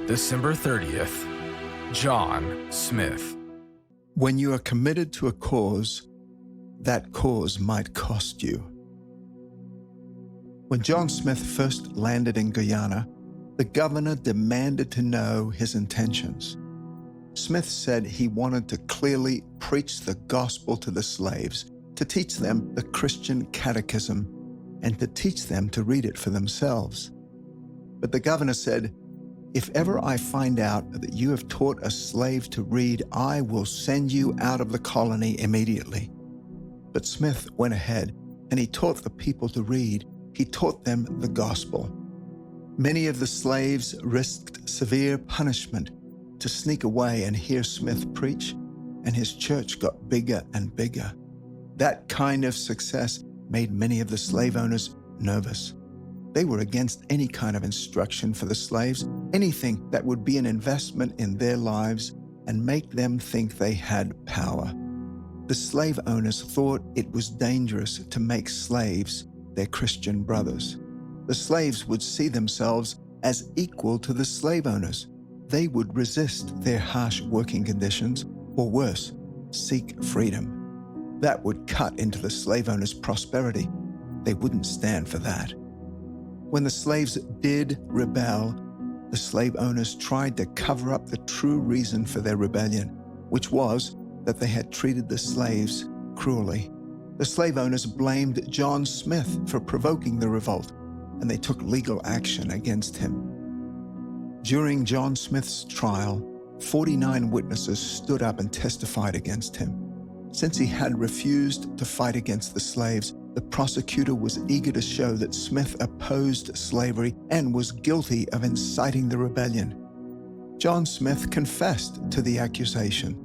December 30th, John Smith. When you are committed to a cause, that cause might cost you. When John Smith first landed in Guyana, the governor demanded to know his intentions. Smith said he wanted to clearly preach the gospel to the slaves, to teach them the Christian catechism, and to teach them to read it for themselves. But the governor said, "If ever I find out that you have taught a slave to read, I will send you out of the colony immediately." But Smith went ahead and he taught the people to read. He taught them the gospel. Many of the slaves risked severe punishment to sneak away and hear Smith preach, and his church got bigger and bigger. That kind of success made many of the slave owners nervous. They were against any kind of instruction for the slaves, anything that would be an investment in their lives and make them think they had power. The slave owners thought it was dangerous to make slaves their Christian brothers. The slaves would see themselves as equal to the slave owners. They would resist their harsh working conditions, or worse, seek freedom. That would cut into the slave owners' prosperity. They wouldn't stand for that. When the slaves did rebel, the slave owners tried to cover up the true reason for their rebellion, which was that they had treated the slaves cruelly. The slave owners blamed John Smith for provoking the revolt, and they took legal action against him. During John Smith's trial, 49 witnesses stood up and testified against him. Since he had refused to fight against the slaves, the prosecutor was eager to show that Smith opposed slavery and was guilty of inciting the rebellion. John Smith confessed to the accusation.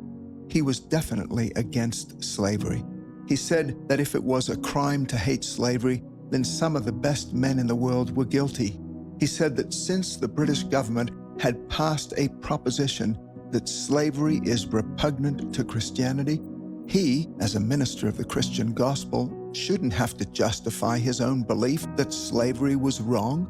He was definitely against slavery. He said that if it was a crime to hate slavery, then some of the best men in the world were guilty. He said that since the British government had passed a proposition that slavery is repugnant to Christianity, he, as a minister of the Christian gospel, shouldn't have to justify his own belief that slavery was wrong.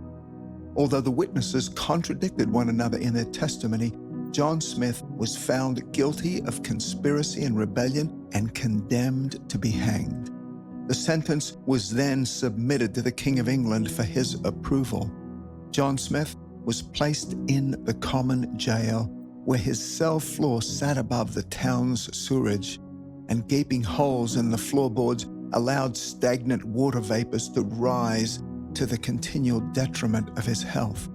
Although the witnesses contradicted one another in their testimony, John Smith was found guilty of conspiracy and rebellion and condemned to be hanged. The sentence was then submitted to the King of England for his approval. John Smith was placed in the common jail, where his cell floor sat above the town's sewerage, and gaping holes in the floorboards allowed stagnant water vapors to rise to the continual detriment of his health.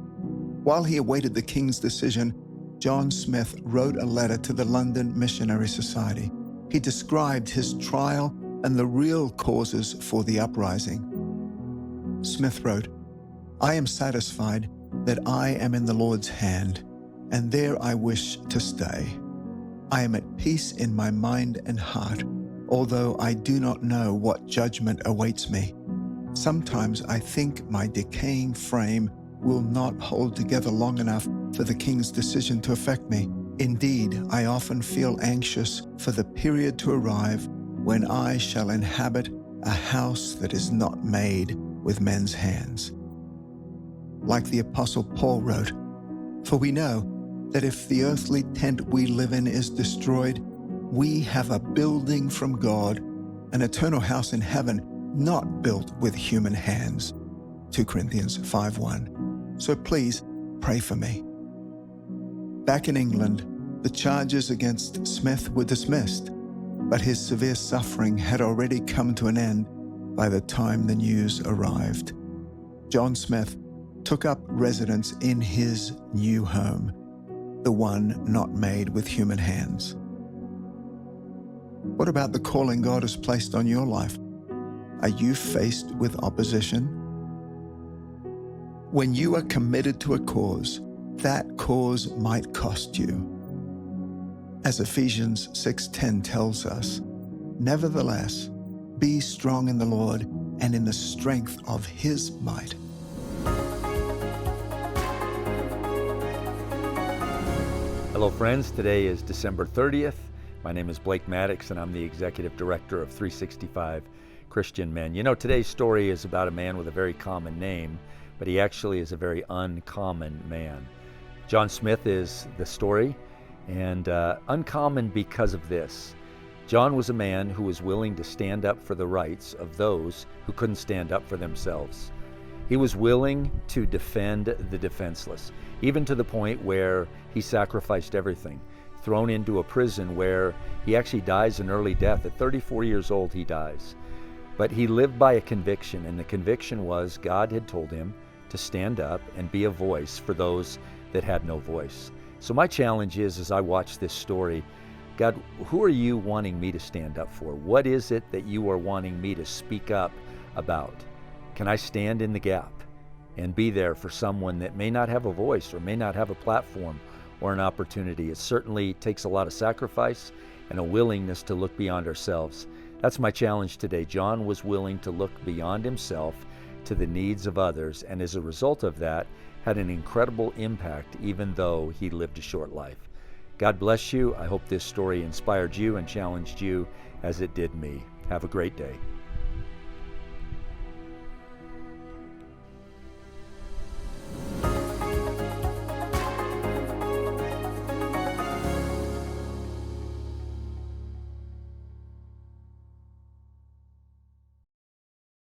While he awaited the king's decision, John Smith wrote a letter to the London Missionary Society. He described his trial and the real causes for the uprising. Smith wrote, "I am satisfied that I am in the Lord's hand, and there I wish to stay. I am at peace in my mind and heart, although I do not know what judgment awaits me. Sometimes I think my decaying frame will not hold together long enough for the king's decision to affect me. Indeed, I often feel anxious for the period to arrive when I shall inhabit a house that is not made with men's hands." Like the Apostle Paul wrote, "For we know that if the earthly tent we live in is destroyed, we have a building from God, an eternal house in heaven, not built with human hands." 2 Corinthians 5:1. So please pray for me. Back in England, the charges against Smith were dismissed, but his severe suffering had already come to an end by the time the news arrived. John Smith took up residence in his new home, the one not made with human hands. What about the calling God has placed on your life? Are you faced with opposition? When you are committed to a cause, that cause might cost you. As Ephesians 6:10 tells us, "Nevertheless, be strong in the Lord and in the strength of his might." Hello friends, today is December 30th. My name is Blake Maddox and I'm the Executive Director of 365 Christian Men. You know, today's story is about a man with a very common name, but he actually is a very uncommon man. John Smith is the story, and uncommon because of this. John was a man who was willing to stand up for the rights of those who couldn't stand up for themselves. He was willing to defend the defenseless, even to the point where he sacrificed everything, thrown into a prison where he actually dies an early death. At 34 years old, he dies. But he lived by a conviction, and the conviction was God had told him to stand up and be a voice for those that had no voice. So my challenge is, as I watch this story, God, who are you wanting me to stand up for? What is it that you are wanting me to speak up about? Can I stand in the gap and be there for someone that may not have a voice or may not have a platform or an opportunity? It certainly takes a lot of sacrifice and a willingness to look beyond ourselves. That's my challenge today. John was willing to look beyond himself to the needs of others, and as a result of that, had an incredible impact even though he lived a short life. God bless you. I hope this story inspired you and challenged you as it did me. Have a great day.